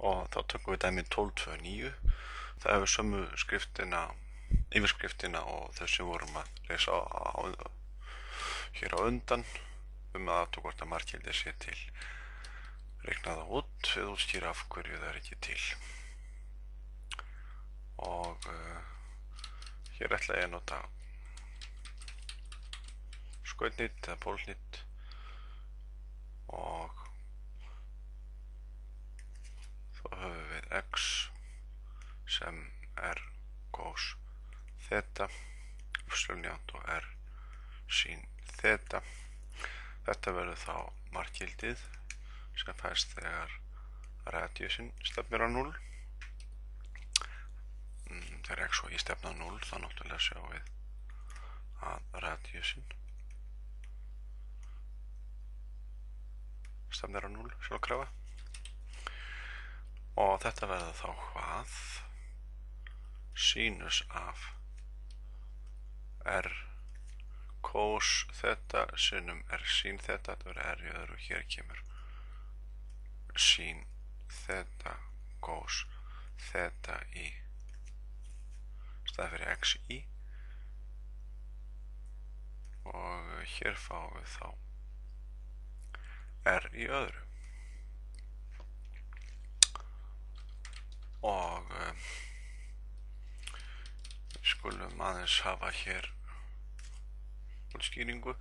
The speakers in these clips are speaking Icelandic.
og þá tökum við dæmi 1229. Það hefur sömu yfirskriftina og þau sem vorum að lesa hér á undan að athugað hvort að markgildið sé til. Reikna það út við útskýra af hverju það er ekki til. Og hér ætla ég að nota skautnýtt eða pólnýtt og þá höfum við x sem er cos þeta upslunjátt og r sín þeta. Þetta verður þá markgildið sem fæst þegar radíusinn stefnir á 0. Þegar x og y stefna á 0 þá náttúrulega sjáum við að radíusinn stefnir á 0 sjálfkrafa. Og þetta verður þá hvað? Sínus af r cos þeta sinnum r sín þeta. Þetta verður r í öðru og hér kemur sín þeta cos þeta í staði fyrir x í. Og hér fáum við þá r í öðru. Og við skulum aðeins hafa hér útskýringu.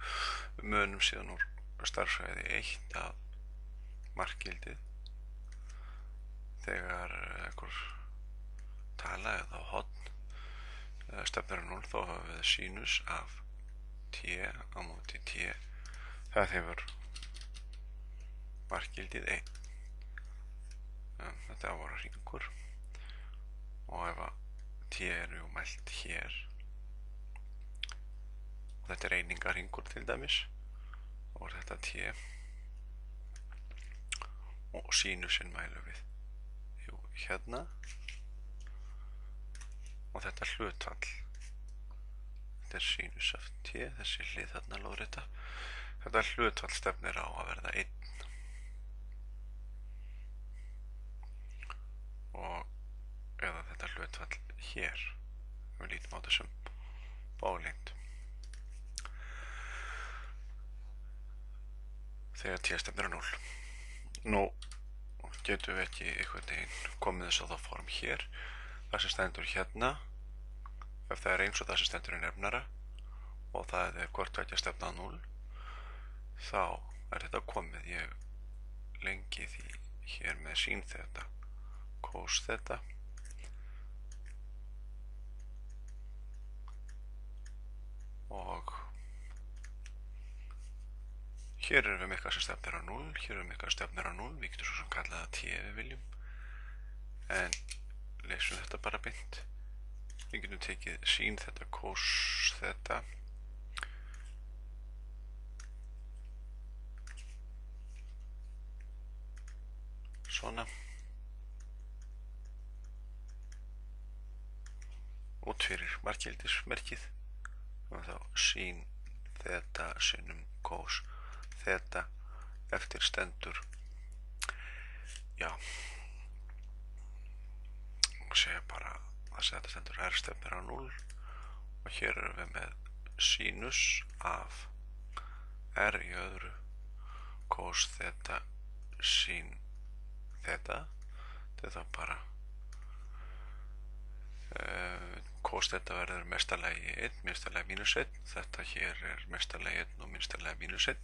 Við munum síðan úr stærðfræði 1 að markgildið þegar einhver tala eða horn stefnir á 0 þá höfum við sínus af t á móti t. Það hefur markgildið 1. Þetta var hringur og ef að t er mælt hér og þetta er einingarhringur til dæmis og þetta t og sínusinn mælum við hérna og þetta hlutfall, þetta er sínus af t, þessi hlið þarna lóðrétta. Þetta hlutfall stefnir á að verða 1 og eða þetta hlutfall hér, við lítum á þessum bálengd. Þegar t stefnir á 0. Nú getum við ekki einhvern veginn komið þess á það form hér. Það sem stendur hérna, ef það er eins og það sem stendur í nefnara og það er hvort tveggja stefna á 0, þá er þetta komið. Ég lengi því hér með sín þeta cos þeta og hér erum við með eitthvað sem stefnir á 0, hér erum við eitthvað sem stefnir á 0, við getum svo sem kallað það t við viljum, en leysum þetta bara beint. Við getum tekið sín þeta cos þeta svona út fyrir markgildismerkið og þá sín þeta sinnum cos þeta eftir stendur og segja bara að þetta stendur r stefnir á 0 og hér erum við með sínus af r í öðru cos þeta sín þeta. Þetta er þá bara cos þeta verður mestalagi 1, minnstalagi mínus 1. Þetta hér er mestalagi 1 og minnstalagi mínus 1.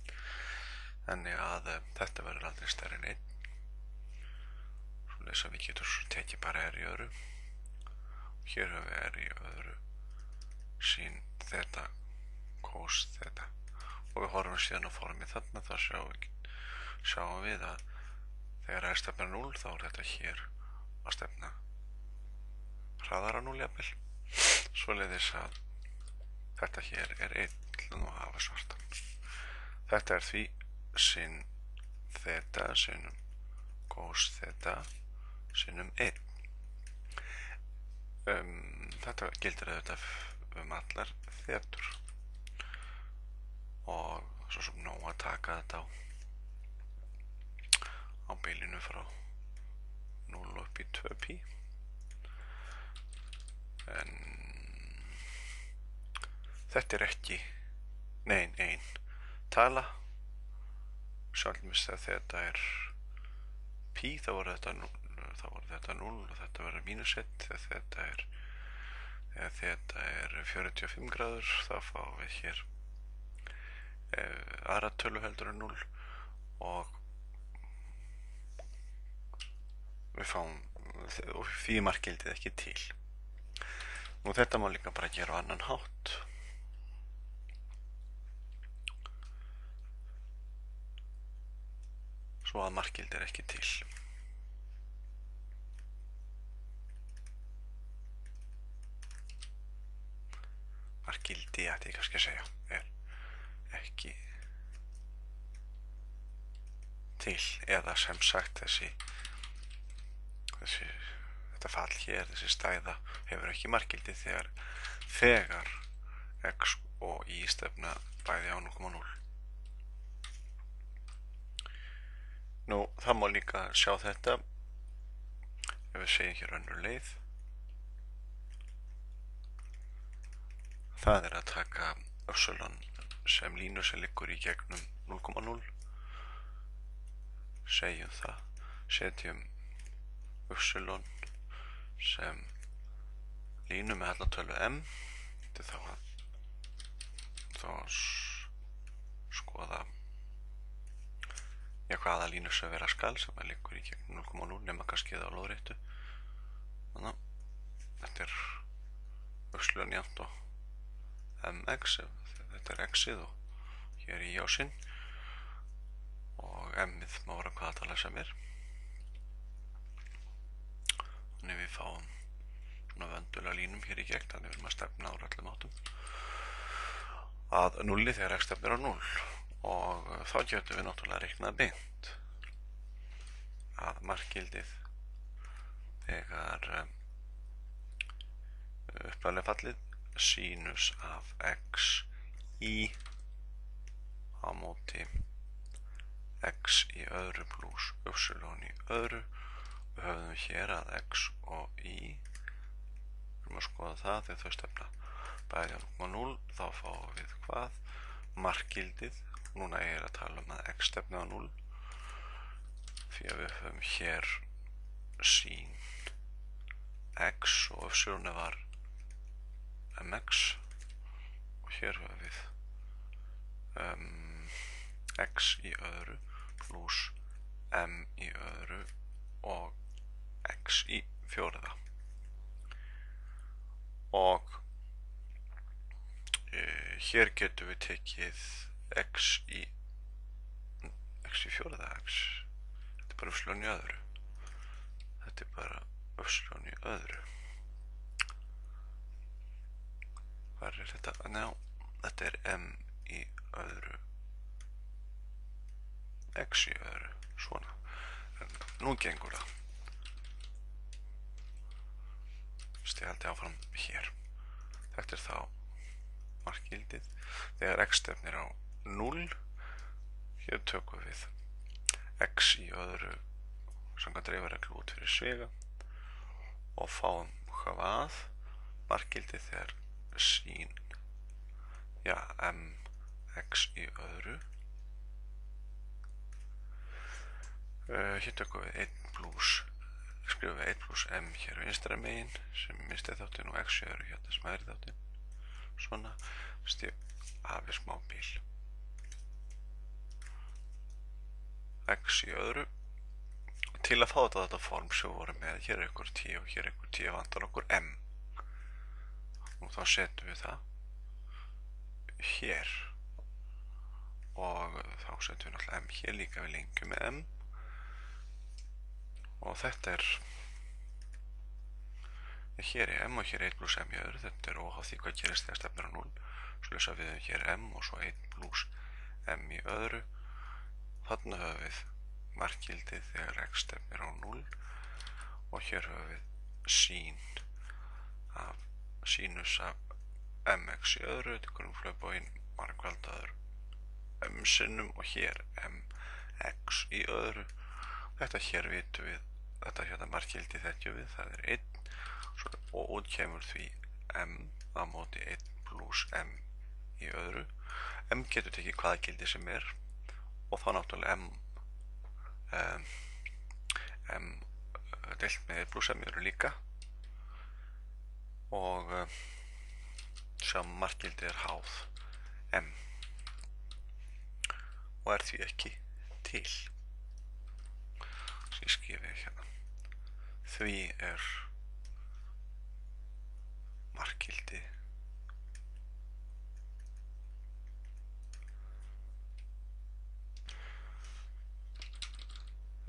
Þannig að þetta verður aldrei stærri en 1. Svo lesa við getum svo tekið bara r í öðru. Og hér höfum við r í öðru sín þeta cos þeta. Og við horfum síðan á formið þarna, þá sjáum við að þegar r stefnir 0 þá er þetta hér að stefna hraðar á 0 jafnvel. Svoleiðis að þetta hér er 1 til að nú hafa svartan. Þetta er því sin þeta sinnum cos þeta sinnum 1. Þetta gildir auðvitað allar þetur og svo sem nóg að taka þetta á bilinu frá 0 upp í 2π. En þetta ekki nein ein tala. Sjálfmis þegar þetta π þá voru þetta 0 og þetta verður -1. Þegar þetta 45 gráður þá fáum við hér aðra tölu heldur en 0 og við fáum og því markgildið ekki til. Nú þetta má líka bara gera á annan hátt. Svo að markgildið ekki til. Markgildi, ætti ég kannski að segja, ekki til, eða sem sagt þetta fall hér, þessi stæða hefur ekki markgildi þegar x og y stefna bæði á 0,0. Nú, það má líka sjá þetta ef við segjum hér önnur leið. Það að taka sem línu sem liggur í gegnum 0,0. Segjum það, setjum sem línu með hallatölu m. Þetta þá að skoða hvaða línu sem vera skal sem liggur í gegnum 0,0 nema kannski það á lóðréttu. Þannig að þetta jafnt og mx, þetta x-ið og hér í jásinn og m-ið má vera hvaða tala sem Þannig við fáum svona vöndula línum hér í gegn, þannig við erum að stefna á öllum áttum að 0 þegar x stefnir á 0 og þá getum við náttúrulega reiknað beint að markgildið þegar upphaflega fallið sínus af x í á móti x í öðru pluss y í öðru. Við höfum hér að x og y, við erum að skoða það þegar þau stefna bæði á 0,0, þá fáum við hvað? Markgildið. Núna ég að tala að x stefni á 0 því að við höfum hér sín x og var mx og hér höfum við x í öðru pluss m í öðru og x í fjórða og hér getum við tekið x í fjórða þetta bara í öðru bara í öðru. Hvað þetta? Ná, þetta m í öðru x í öðru, svona. Nú gengur það. Ég haldi áfram hér. Þetta þá markgildið. Þegar x stefnir á 0, hér tökum við x í öðru samkvæmt dreifireglu út fyrir sviga og fáum hvað markgildið þegar sín mx í öðru. Hér tökum við 1 pluss skrifum við 1 pluss m hér vinstra megin sem minnsti þáttinn og x í öðru hérna sem hægri þáttinn. Svona, hafi smá bíl. X í öðru. Til að fá þetta form sem við vorum með, hér einhver t og hér einhver t vantar okkur m. Og þá setjum við það hér. Og þá setjum við náttúrulega m hér líka við lengjum með m. Og þetta hér m og hér 1 pluss m í öðru. Þetta óháð því hvað gerist þegar stefnir á 0. Svo lesa við hér m og svo 1 pluss m í öðru. Þarna höfum við markgildið þegar x stefnir á 0 og hér höfum við sínus af mx í öðru. Þetta grunnflaubóginn margfaldaður m sinnum og hér mx í öðru. Þetta hér vitum við þetta hérna markgildi þekkjum við, það 1 og út kemur því m á móti 1 pluss m í öðru. M getur tekið hvaða gildi sem og þá náttúrulega m deilt með 1 pluss m í öðru líka og sem markgildi háð m og því ekki til. Svo ég skrifi hérna. Því markgildi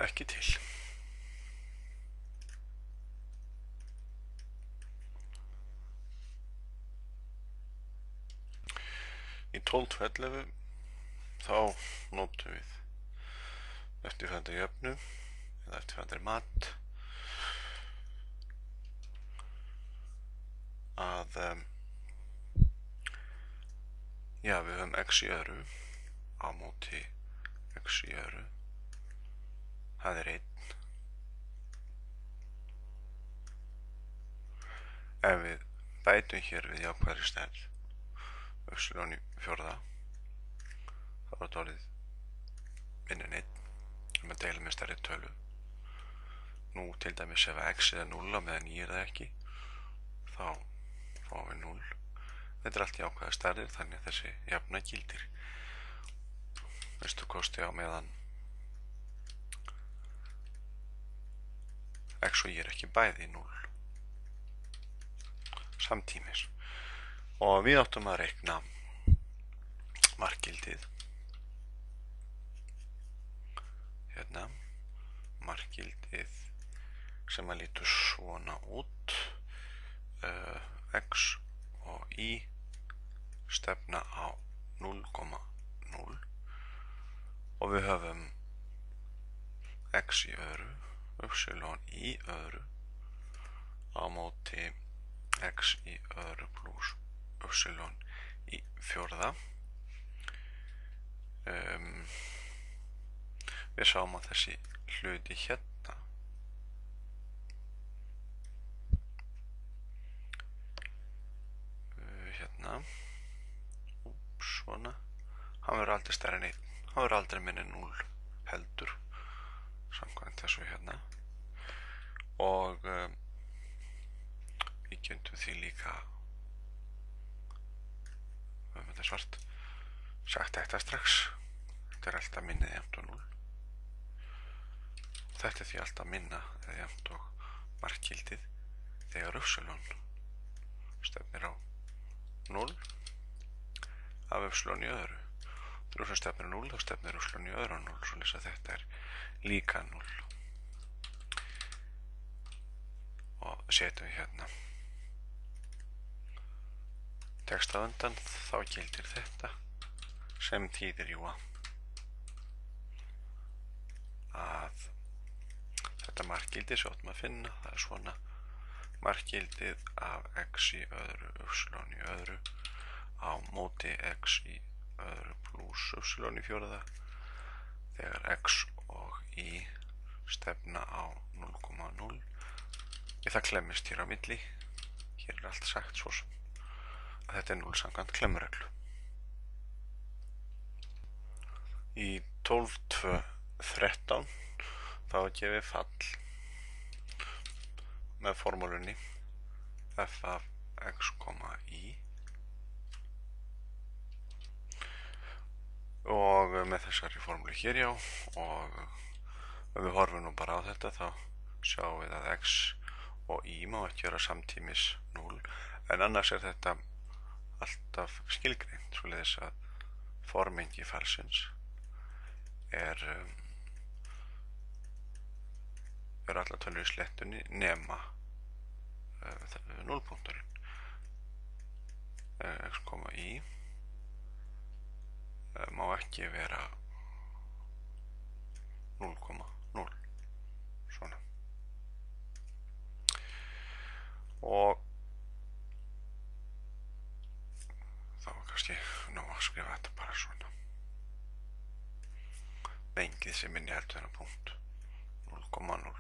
ekki til. Í 12.11 þá notum við eftirfarandi jöfnu eða eftirfarandi mat að já, við höfum x í öðru á móti x í öðru, það 1. Ef við bætum hér við jákvæðri stærð y í fjórða, þá þetta orðið minni en 1, við deilum með stærri tölu. Nú til dæmis ef x er 0 á meðan y það ekki, þá fáum við 0. Þetta allt jákvæðar stærðir, þannig að þessi jafna gildir. Veistu kosti á meðan x og y ekki bæði 0 samtímis. Og við áttum að reikna markgildið. Hérna, markgildið sem að lítur svona út. X og y stefna á 0,0 og við höfum x í öðru, y í öðru á móti x í öðru pluss y í fjórða. Við sáum að þessi hluti hérna svona, hann verður aldrei stærri en 1, hann verður aldrei minni en 0 heldur samkvæmt þessu hérna og við getum því líka þetta svart sagt þetta strax, þetta alltaf minni eða jafnt og 0, þetta því alltaf minna eða jafnt og markgildið þegar stefnir á 0 af í öðru. Þegar sem stefnir 0 þá stefnir í öðru á 0, svoleiðis að þetta líka 0. Og setjum við hérna texta á undan, þá gildir þetta sem þýðir jú að þetta markgildi sem áttum að finna, það svona markgildið af x í öðru, í öðru á móti x í öðru pluss í fjórða þegar x og y stefna á 0,0. Það klemmist hér á milli, hér allt sagt svo sem að þetta 0 samkvæmt klemmureglu. Í 12.2.13 þá gefið fall með formúlunni f af x, y og með þessari formúlu hér já, og ef við horfum nú bara á þetta þá sjáum við að x og y má ekki vera samtímis 0, en annars þetta alltaf skilgreint, svoleiðis að formengi falsins allar tölur í slettunni nema 0-punkturinn. X, y má ekki vera 0,0 svona. Og þá kannski nóg að skrifa þetta bara svona. Mengið sem minni heldur þennan punkt 0,0.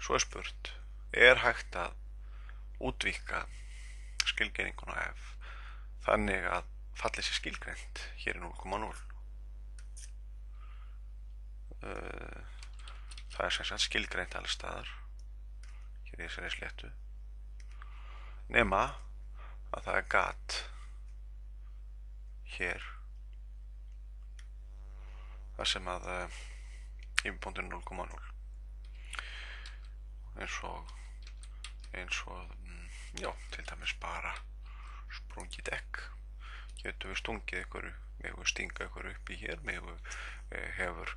Svo spurt, er hægt að útvíkka skilgreininguna f þannig að fallið sé skilgreint hér í 0,0? Það sem sagt skilgreint alls staðar hér í þessari sléttu, nema að það gat hér það sem að yfirpunktur 0,0 eins og já, til dæmis bara sprungið dekk. Getum við stungið ykkur, megum við stinga ykkur upp í hér, megum við hefur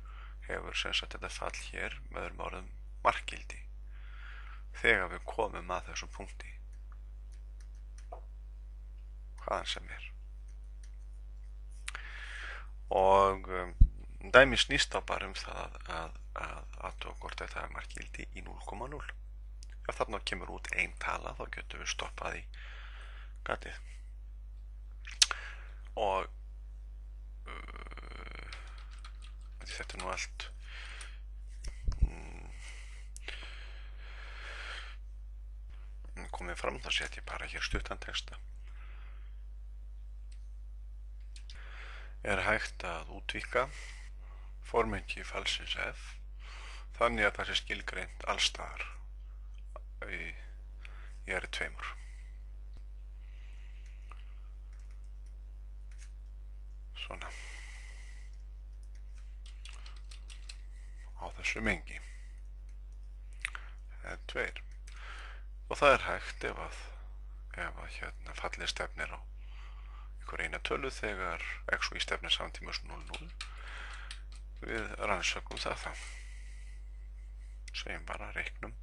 sem sagt þetta fall hér með öðrum orðum markgildi þegar við komum að þessum punkti hvaðan sem er. Og dæmi snýst þá bara það að athuga hvort þetta er markgildi í 0,0. Ef þarna kemur út ein tala þá getum við stoppað í gatið. Og þetta er nú allt komið fram, þá set ég bara hér stuttan texta. Er hægt að útvíkka formengi falsins f þannig að það sé skilgreint allstaðar í R2. Svona á þessu mengi R2. Og það er hægt ef að hérna fallið stefnir á einhver eina tölu þegar x og y stefnir samtímis 0,0. Við rannsökum það þá. Segjum bara reiknum.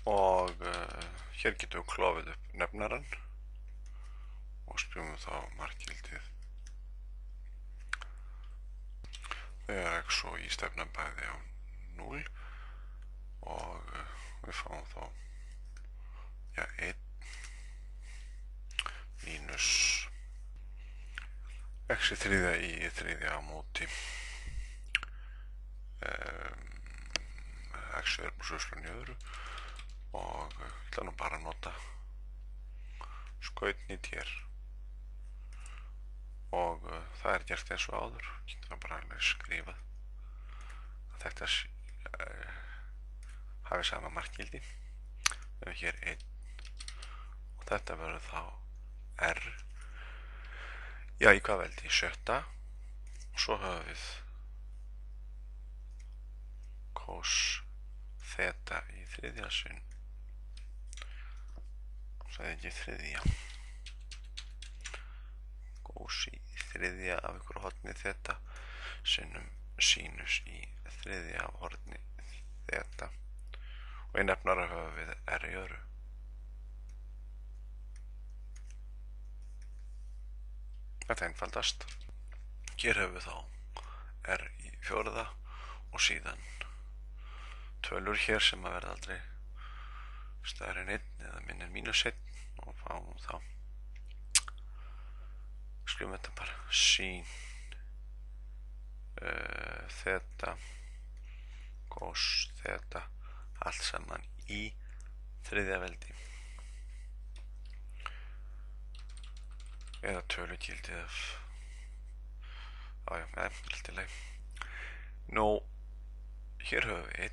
Og hér getum við klofið upp nefnarann og skrifum þá markgildið þegar x og y stefna bæði á 0 og við fáum þá 1 mínus x í þriðja y í þriðja á móti x er músuslan í öðru og ég ætla nú bara að nota skautnýtt hér og það er gert eins og áður. Ég ætla bara að skrifa að þetta hafi sama markgildi. Við höfum hér 1 og þetta verður þá r, já í hvað veldi, 7. Og svo höfum við cos þeta í þriðja sinn, það er ekki þriðja, cos í þriðja af ykkur horni þeta sinnum sínus í þriðja af horni þeta og í nefnara höfum við r í öðru. Þetta einfaldast. Hér höfum við þá r í fjórða og síðan tölur hér sem að verða aldrei stærri en 1 eða minni en -1 og fáum þá skrifum þetta bara sín þeta cos þeta allt saman í þriðja veldi eða tölugildið af allt í lagi. Nú hér höfum við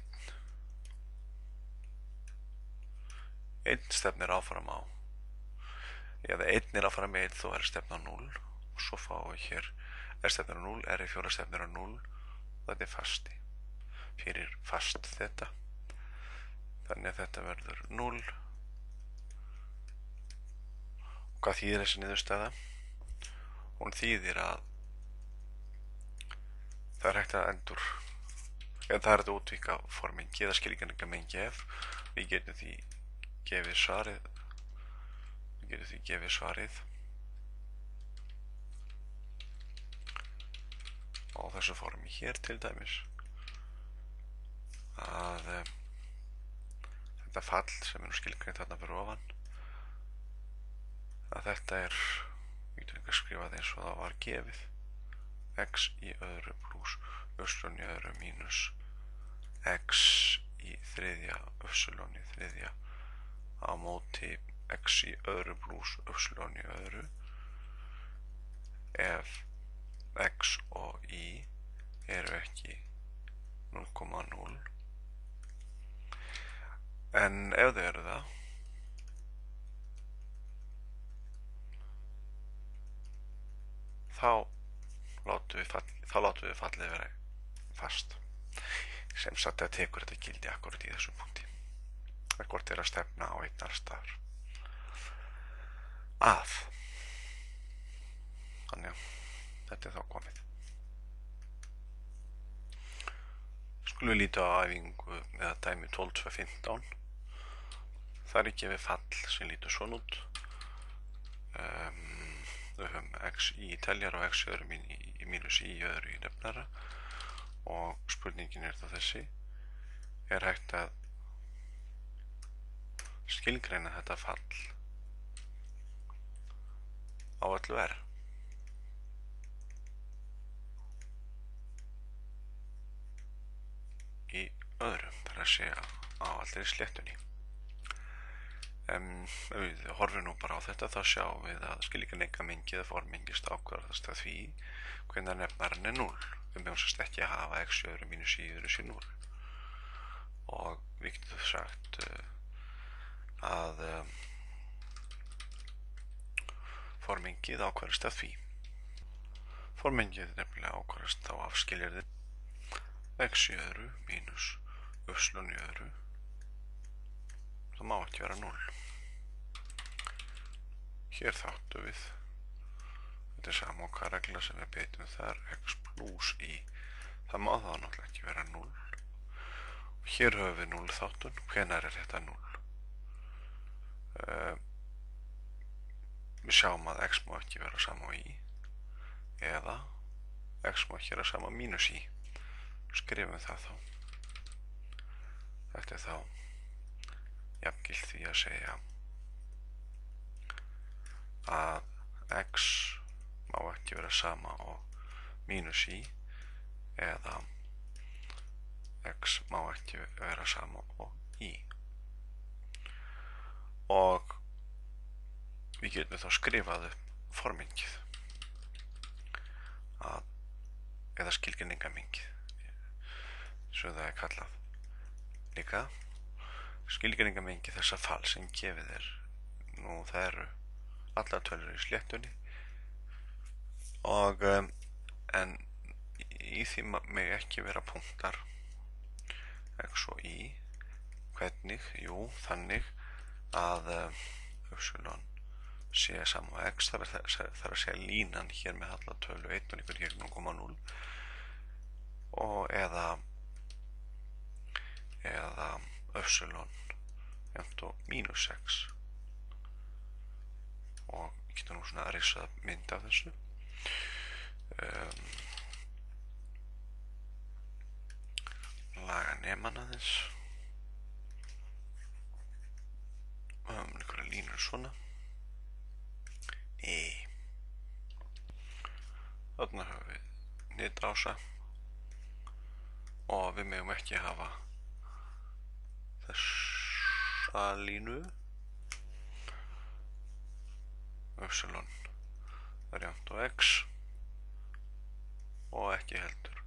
1 stefnir áfram á, eða 1 er áfram með 1 þó er stefn á 0 og svo fáum við hér r stefnir á 0, r í fjóra stefnir á 0 og þetta er fasti fyrir fast þetta, þannig að þetta verður 0. Og hvað þýðir þessi niðurstaða? Hún þýðir að það er hægt að það er hægt að útvíkka formengi eða skilgreiningamengi f. Við getum því gefið svarið á þessu formi hér til dæmis að þetta fall sem er nú skilgreint þarna fyrir ofan, að þetta er, við getum ekki skrifað eins og það var gefið, x í öðru pluss y í öðru mínus x í þriðja y í þriðja á móti x í öðru pluss y í öðru ef x og y eru ekki 0,0 en ef þau eru það þá látum við fallið vera fast sem sagt að tekur þetta gildi akkurat í þessum punkti að hvort er að stefna á einnar staðar að þannig að þetta er þá komið. Skulum við líta á æfingu eða dæmi 12.2.15 það er ekki við fall sem lítur svona út við höfum x í teljar og x í öðru í mínus í öðru í nefnara og spurningin er þá þessi er hægt að skilgreina þetta fall á öllu r í öðru þar að segja á allri sléttunni ef við horfum nú bara á þetta þá sjáum við að skilgreiningarmengi eða formengist ákvarðast af því hvenær nefnarinn er 0 við mögum sérst ekki að hafa x í öðru mínus í öðru sé 0 og við getum sagt að formengið ákvarðast af því formengið nefnilega ákvarðast þá af skilyrðin x í öðru mínus y í öðru það má ekki vera 0 hér þáttu við þetta er samóka regla sem við beitum þar x pluss y það má þá náttúrulega ekki vera 0 og hér höfum við 0 þáttun hvenær er þetta 0 við sjáum að x má ekki vera sama á y eða x má ekki vera sama á mínus y skrifum það þá þetta er þá jafngilt því að segja að x má ekki vera sama á mínus y eða x má ekki vera sama á y og við getum þá skrifað upp formengið að eða skilgreiningarmengið svo það er kallað líka skilgreiningarmengi þessa fall sem gefið er nú það eru allar tölur í sléttunni og en í því meg ekki vera punktar x og y hvernig, jú, þannig að y sé sama x þar að segja línan hér með allar tölu 1 og einhver gegn 0,0 og eða y jafnt og mínus 6 og ég geta nú svona að risa mynd af þessu laga neman aðeins og höfum einhverja línur svona þarna höfum við hnitrása og við megum ekki hafa þessa línu y er jafnt á x og ekki heldur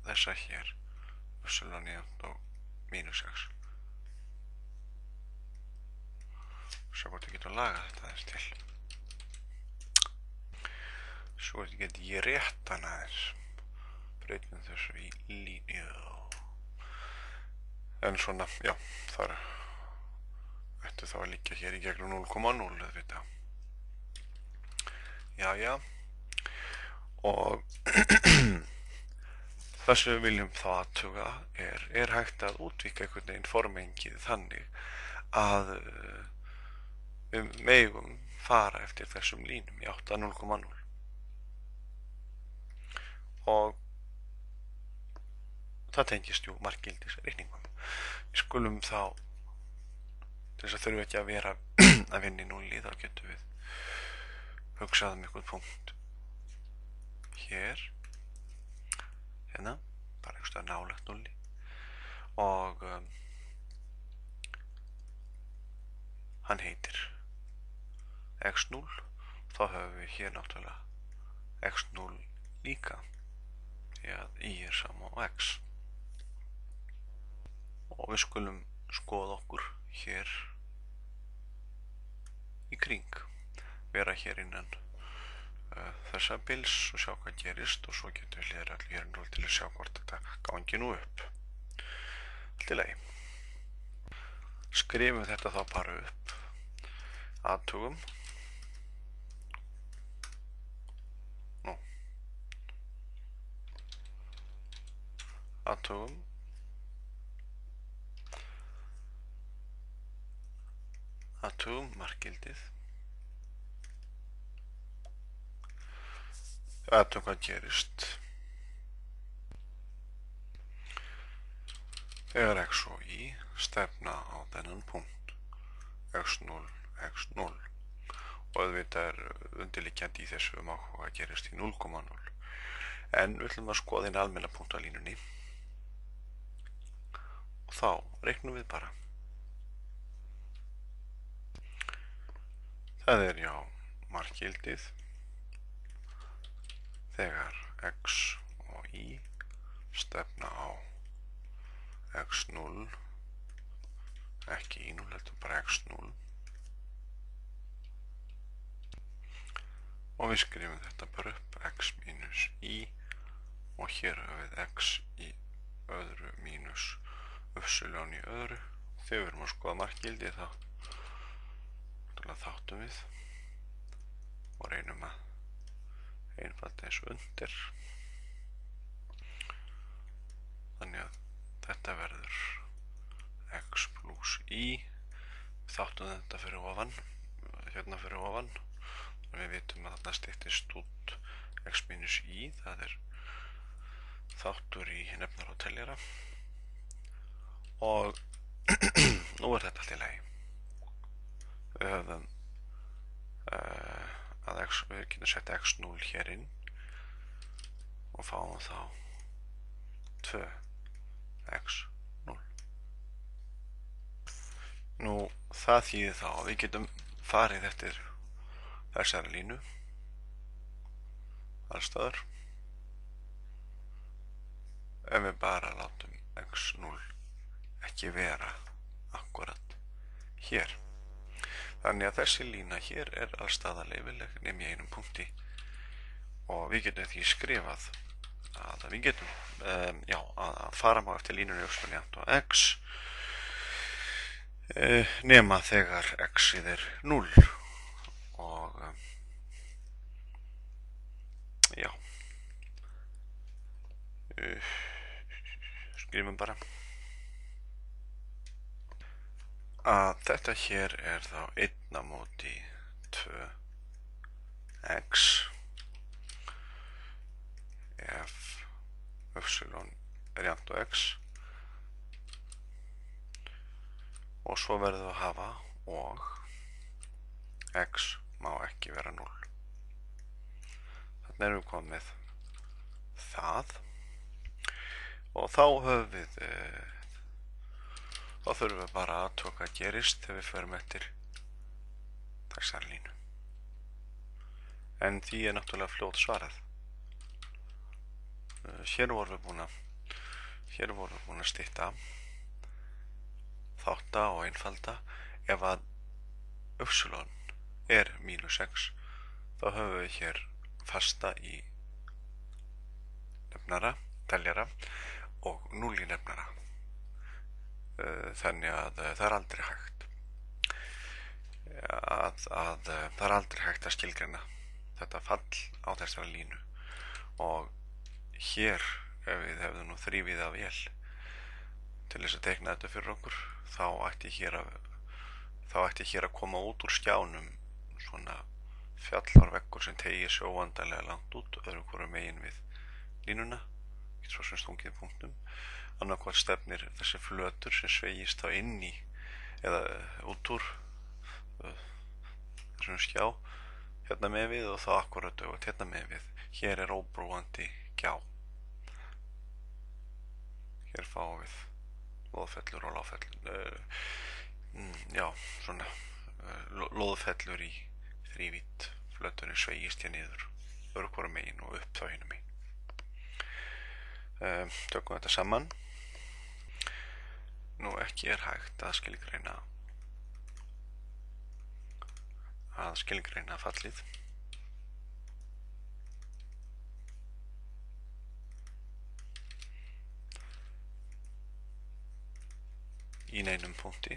þessa hér y er jafnt á mínus 6 sjá hvort ég getur lagað þetta aðeins til svo hvort ég geti rétt hana aðeins breytum þessu í línu en svona, já, þar ættu þá að liggja hér í gegnum 0,0 auðvitað já og það sem við viljum þá athuga er hægt að útvíkka einhvern veginn formengið þannig að við megum fara eftir þessum línum í átt að 0,0 og það tengist jú marggildisreikningum við skulum þá til þess að þurfum ekki að vera að vinna í 0 þá getum við hugsað einhvern punkt hér, hérna, bara einhvers staðar nálægt 0 og hann heitir x0, þá höfum við hér náttúrulega x0 líka því að y er sama á x og við skulum skoða okkur hér í kring, vera hér innan þessa bils og sjá hvað gerist og svo getum við hliðra allir hér 0 til að sjá hvort þetta gangi nú upp. Allt í lagi. Skrifum þetta þá bara upp. Athugum. Nú. Athugum. Athugum markgildið. Athugum hvað gerist. Þegar x og y stefna á þennan punkt x0, x0 og auðvitað er undirliggjandi í þessu áhuga að gerist í 0,0 en við ætlum að skoða einn almenna punkt á línunni og þá reiknum við bara. Það er já markgildið þegar x og y stefna á x0, ekki y0, heldur bara x0 og við skrifum þetta bara upp x mínus y og hér höfum við x í öðru mínus y í öðru. Þegar við erum að skoða markgildi þá þáttum við og reynum að einfalda eins og undir, þannig að þetta verður x plus y, við þáttum þetta fyrir ofan, hérna fyrir ofan, og við vitum að þarna styttist út x minus y, það er þáttur í nefnar og teljara og nú er þetta allt í lagi. Við höfum við getum sett x0 hér inn og fáum þá 2x0. Nú það þýðir þá að við getum farið eftir þessari línu allstaðar ef við bara látum x0 ekki vera akkurat hér. Þannig að þessi lína hér er allstaðar leyfileg nema í einum punkti og við getum því skrifað að við getum að fara má eftir línunni jafnt á x nema þegar x-ið er 0 og skrifum bara að þetta hér er þá 1 á móti 2x ef y er jafnt á x og svo verðum við að hafa og x má ekki vera 0. Þannig erum við komið með það og þá höfum við þá þurfum við bara að athuga hvað gerist þegar við förum eftir þessari línu. En því er náttúrulega fljótt svarað. Hér vorum við búin að stytta, þátta og einfalda. Ef að y er mínus x, þá höfum við hér fasta í nefnara, teljara og 0 í nefnara. Þannig að það er aldrei hægt að skilgreina þetta fall á þessari línu og hér ef við hefðum nú þrifið af vel til þess að teikna þetta fyrir okkur þá ætti hér að koma út úr skjánum svona fjallarveggur sem tegir sig óendanlega langt út öðru hvoru megin við línuna, svo sem stungið punktum. Annarkvæmt stefnir þessi flötur sem sveigist þá inn í eða út úr þessum skjá hérna með við og þá akkurat og hérna með við Hér er óbrúandi gjá. Hér fáum við loðfellur og lágfellur, já, svona loðfellur í þrívídd, flöturinn sveigist hér niður öðru hvoru megin og upp þá hinum megin. Tökum þetta saman. Nú ekki er hægt að skilgreina fallið. Í neinum punkti.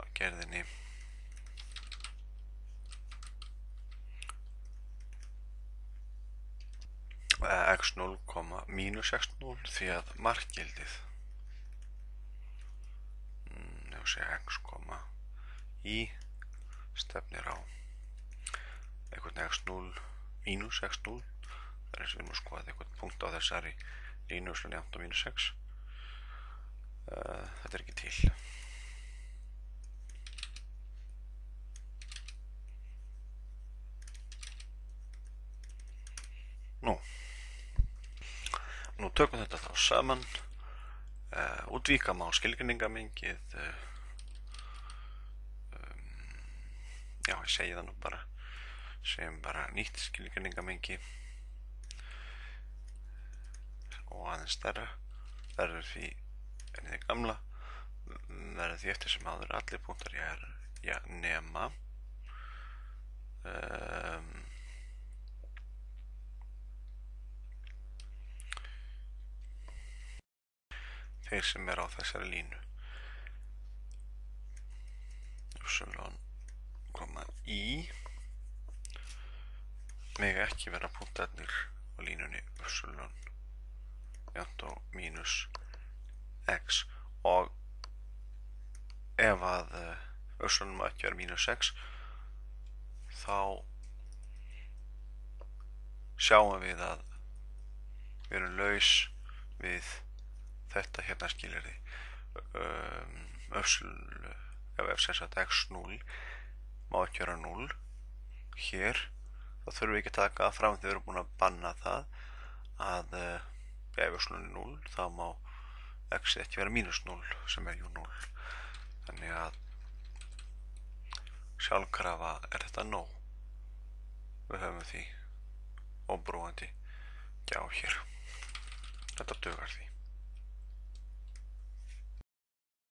Á gerðinni x0, mínus x0 því að markgildið x, í stefnir á einhvern x0 mínus x0. Það er eins og við erum að skoða einhvern punkt á þessari línu sem er jafnt á mínus x. Þetta er ekki til. Nú tökum þetta þá saman. Útvíkka má skilgreiningamengið. Já, ég segi það nú bara sem bara nýtt skilgreiningamengi og aðeins stærra verður því en þið gamla verður því eftir sem áður allir punktar nema þeir sem er á þessari línu í mega ekki vera punktarnir á línunni jafnt á mínus x og ef að má ekki vera mínus x þá sjáum við að við erum laus við þetta hérna skilyrði. Ef sem sagt x0 má ekki vera 0 hér, þá þurfum við ekki að taka fram þegar við erum búin að banna það að ef x0 er 0 þá má x ekki vera mínus 0 sem er jú 0. Þannig að sjálfkrafa er þetta nóg. Við höfum því óbrúandi gjá hér. Þetta dugar því.